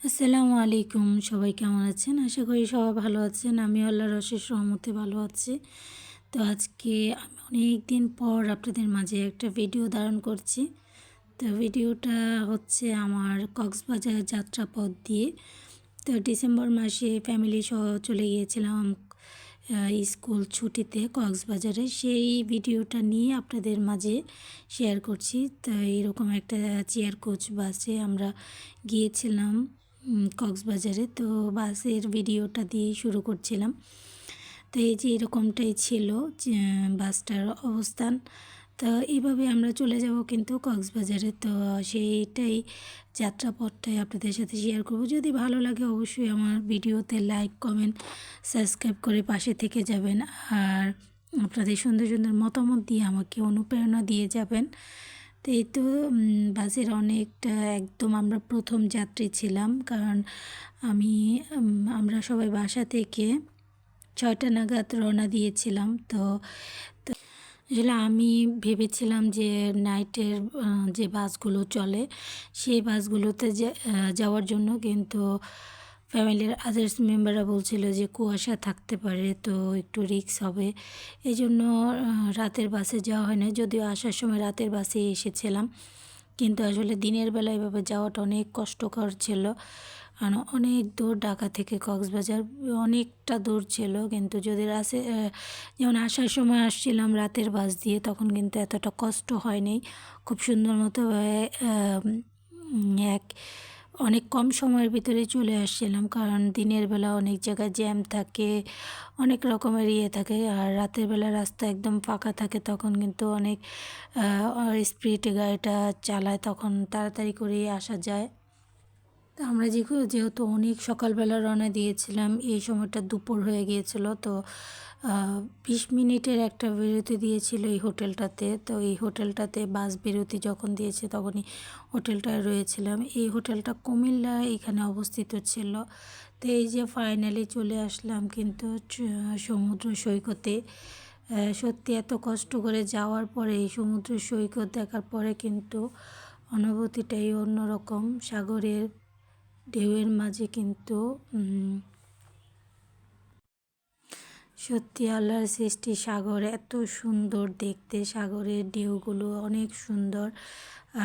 আসসালামু আলাইকুম। সবাই কেমন আছেন? আশা করি সবাই ভালো আছেন। আমি আল্লাহর অশেষ রহমতে ভালো আছি। তো আজকে আমি অনেক দিন পর আপনাদের মাঝে একটা ভিডিও ধারণ করছি। তো ভিডিওটা হচ্ছে আমার কক্সবাজার যাত্রাপথ দিয়ে। তো ডিসেম্বর মাসে ফ্যামিলি সহ চলে গিয়েছিলাম স্কুল ছুটিতে কক্সবাজারে। সেই ভিডিওটা নিয়ে আপনাদের মাঝে শেয়ার করছি। তো এরকম একটা চেয়ার কোচ বাসে আমরা গিয়েছিলাম কক্সবাজারে। তো বাসের ভিডিওটা দিয়ে শুরু করছিলাম। তো এই যে এরকমটাই ছিল বাসটার অবস্থান। তো এইভাবে আমরা চলে যাব কিন্তু কক্সবাজারে। তো সেইটাই যাত্রাপথটাই আপনাদের সাথে শেয়ার করব। যদি ভালো লাগে অবশ্যই আমার ভিডিওতে লাইক কমেন্ট সাবস্ক্রাইব করে পাশে থেকে যাবেন। আর আপনাদের সুন্দর সুন্দর মতামত দিয়ে আমাকে অনুপ্রেরণা দিয়ে যাবেন। তো এই তো বাসের অনেকটা একদম আমরা প্রথম যাত্রী ছিলাম, কারণ আমরা সবাই বাসা থেকে 6টা নাগাদ রওনা দিয়েছিলাম। তো আসলে আমি ভেবেছিলাম যে নাইটের যে বাসগুলো চলে সেই বাসগুলোতে যাওয়ার জন্য, কিন্তু ফ্যামিলির আদার্স মেম্বাররা বলছিল যে কুয়াশা থাকতে পারে, তো একটু রিস্ক হবে। এই জন্য রাতের বাসে যাওয়া হয় না, যদিও আসার সময় রাতের বাসে এসেছিলাম। কিন্তু আসলে দিনের বেলা এভাবে যাওয়াটা অনেক কষ্টকর ছিল, কারণ অনেক দূর, ঢাকা থেকে কক্সবাজার অনেকটা দূর ছিল। কিন্তু যদি যেমন আসার সময় আসছিলাম রাতের বাস দিয়ে, তখন কিন্তু এতটা কষ্ট হয়নি। খুব সুন্দর মতো এক অনেক কম সময়ের ভিতরে চলে আসছিলাম, কারণ দিনের বেলা অনেক জায়গায় জ্যাম থাকে, অনেক রকমের থাকে। আর রাতের বেলা রাস্তা একদম ফাঁকা থাকে, তখন কিন্তু অনেক স্পিডে গাড়িটা চালায়, তখন তাড়াতাড়ি করেই আসা যায়। তো আমরা যেহেতু অনেক সকালবেলা রওনা দিয়েছিলাম, এই সময়টা দুপুর হয়ে গিয়েছিল। তো 20 মিনিটের একটা বিরতি দিয়েছিল এই হোটেলটাতে। তো এই হোটেলটাতে বাস বিরতি যখন দিয়েছে তখনই হোটেলটায় রয়েছিলাম। এই হোটেলটা কুমিল্লা এখানে অবস্থিত ছিল। তো এই যে ফাইনালি চলে আসলাম কিন্তু সমুদ্র সৈকতে। সত্যি এত কষ্ট করে যাওয়ার পরে এই সমুদ্র সৈকত দেখার পরে কিন্তু অনুভূতিটাই অন্যরকম। সাগরের ঢেউয়ের মাঝে কিন্তু সত্যি আল্লাহর সৃষ্টি। সাগর এত সুন্দর দেখতে, সাগরের ঢেউগুলো অনেক সুন্দর।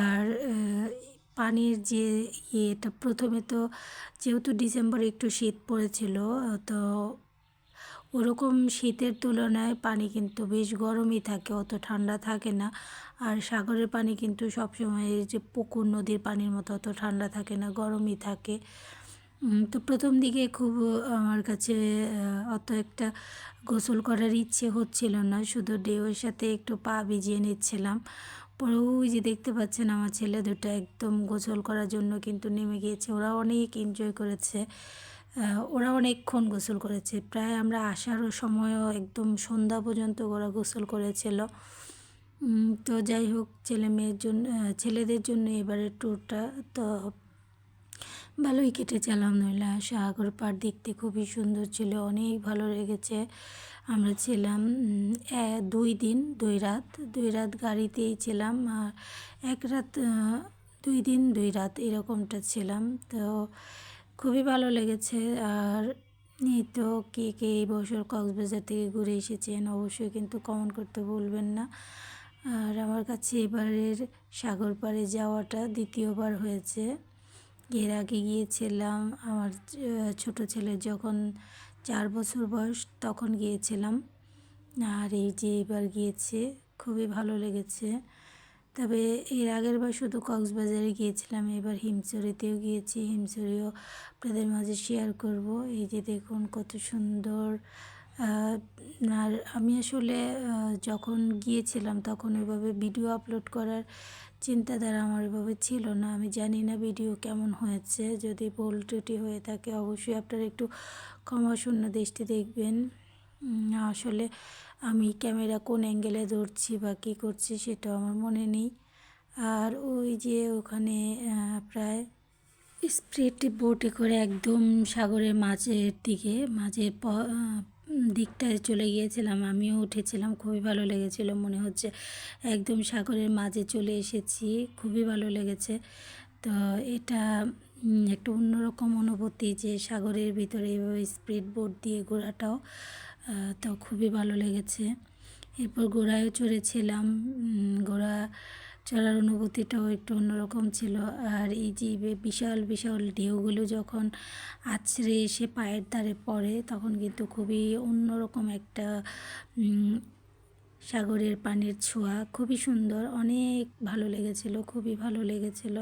আর পানির যে এটা প্রথমে তো যেহেতু ডিসেম্বরে একটু শীত পড়েছিল, তো ওরকম শীতের তুলনায় পানি কিন্তু বেশ গরমই থাকে, অত ঠান্ডা থাকে না। আর সাগরের পানি কিন্তু সবসময় এই যে পুকুর নদীর পানির মতো অত ঠান্ডা থাকে না, গরমই থাকে। তো প্রথম দিকে খুব আমার কাছে অত একটা গোসল করার ইচ্ছে হচ্ছিল না, শুধু ঢেউয়ের সাথে একটু পা ভিজিয়ে নিচ্ছিলাম। পরে ওই যে দেখতে পাচ্ছেন আমার ছেলে দুটো একদম গোসল করার জন্য কিন্তু নেমে গিয়েছে। ওরা অনেক এনজয় করেছে, ওরা অনেকক্ষণ গোসল করেছে। প্রায় আমরা আসারও সময়ও একদম সন্ধ্যা পর্যন্ত ওরা গোসল করেছিল। তো যাই হোক, ছেলেদের জন্য এবারের ট্যুরটা তো ভালোই কেটেছে আলহামদুলিল্লাহ। সাগর পাড় দেখতে খুবই সুন্দর ছিল, অনেক ভালো লেগেছে। আমরা ছিলাম 2 দিন 2 রাত, 2 রাত গাড়িতেই ছিলাম, আর 1 রাত 2 দিন 2 রাত এরকমটা ছিলাম। তো খুবই ভালো লেগেছে। আর এই তো কে কে এই বছর কক্সবাজার থেকে ঘুরে এসেছেন অবশ্যই কিন্তু কমেন্ট করতে ভুলবেন না। আর আমার কাছে এবারের সাগর পাড়ে যাওয়াটা দ্বিতীয়বার হয়েছে। এর আগে গিয়েছিলাম আমার ছোট ছেলের যখন 4 বছর বয়স, তখন গিয়েছিলাম। আর এই যে এবার গিয়েছে, খুবই ভালো লেগেছে। তবে এর আগের বার শুধু কক্সবাজারে গিয়েছিলাম, এবার হিমছড়িতেও গিয়েছি। হিমছড়িও আপনাদের মাঝে শেয়ার করব। এই যে দেখুন কত সুন্দর। আর আমি আসলে যখন গিয়েছিলাম তখন ওইভাবে ভিডিও আপলোড করার চিন্তাধারা আমার এভাবে ছিল না। আমি জানি না ভিডিও কেমন হয়েছে, যদি ভুল ত্রুটি হয়ে থাকে অবশ্যই আপনারা একটু ক্ষমাশূন্য দৃষ্টি দেখবেন। আসলে আমি ক্যামেরা কোন অ্যাঙ্গেলে ধরছি বা কী করছি সেটাও আমার মনে নেই। আর ওই যে ওখানে প্রায় স্পিড বোটে করে একদম সাগরের মাঝের দিকটায় চলে গিয়েছিলাম, আমিও উঠেছিলাম, খুবই ভালো লেগেছিল। মনে হচ্ছে একদম সাগরের মাঝে চলে এসেছি, খুবই ভালো লেগেছে। তো এটা একটা অন্যরকম অনুভূতি যে সাগরের ভিতরে এভাবে স্পিড বোট দিয়ে ঘোরাটাও তো খুবই ভালো লেগেছে। এরপর ঘোড়ায়ও চড়েছিলাম। ঘোড়া চড়ার অনুভূতিটাও একটু অন্যরকম ছিল। আর এই যে বিশাল বিশাল ঢেউগুলো যখন আছড়ে এসে পায়ের ধারে পড়ে তখন কিন্তু খুবই অন্যরকম একটা সাগরের পানির ছোঁয়া, খুবই সুন্দর, অনেক ভালো লেগেছিল, খুবই ভালো লেগেছিল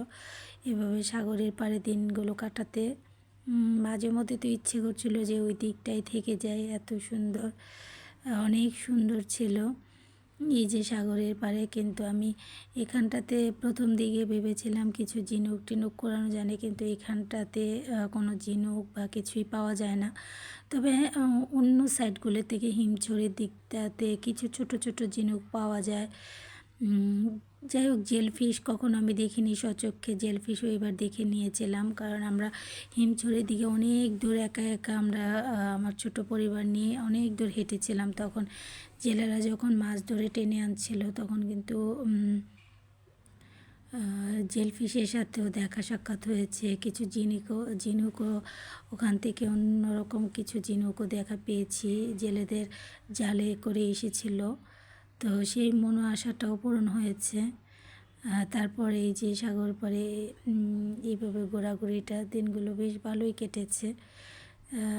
এভাবে সাগরের পাড়ে দিনগুলো কাটাতে। মাঝে মধ্যে তো ইচ্ছে করছিল যে ওই দিকটাই থেকে যাই, এত সুন্দর, অনেক সুন্দর ছিল এই যে সাগরের পাড়ে। কিন্তু আমি এখানটাতে প্রথম দিকে ভেবেছিলাম কিছু ঝিনুক টিনুক করানো জানে, কিন্তু এখানটাতে কোনো ঝিনুক বা কিছুই পাওয়া যায় না। তবে অন্য সাইডগুলো থেকে হিমছড়ির দিকটাতে কিছু ছোট ছোট ঝিনুক পাওয়া যায়। যাই হোক, জেলফিশ কখনো আমি দেখিনি সচক্ষে, জেলফিশও এবার দেখে নিয়েছিলাম, কারণ আমরা হিমছড়ির দিকে অনেক দূর একা একা আমরা আমার ছোট পরিবার নিয়ে অনেক দূর হেঁটেছিলাম। তখন জেলেরা যখন মাছ ধরে টেনে আনছিল তখন কিন্তু জেলফিশের সাথেও দেখা সাক্ষাৎ হয়েছে। কিছু ঝিনুকও ওখান থেকে অন্যরকম কিছু ঝিনুকও দেখা পেয়েছি, জেলেদের জালে করে এসেছিল। তো সেই মনো আশাটাও পূরণ হয়েছে। তারপরে এই যে সাগর পাড়ে এইভাবে ঘোরাঘুরিটা দিনগুলো বেশ ভালোই কেটেছে।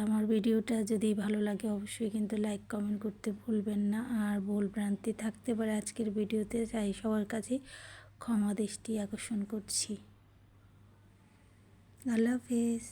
আমার ভিডিওটা যদি ভালো লাগে অবশ্যই কিন্তু লাইক কমেন্ট করতে ভুলবেন না। আর ভুল ভ্রান্তি থাকতে পারে আজকের ভিডিওতে, তাই সবার কাছে ক্ষমা দৃষ্টি আকর্ষণ করছি। আল্লাহ হাফেজ।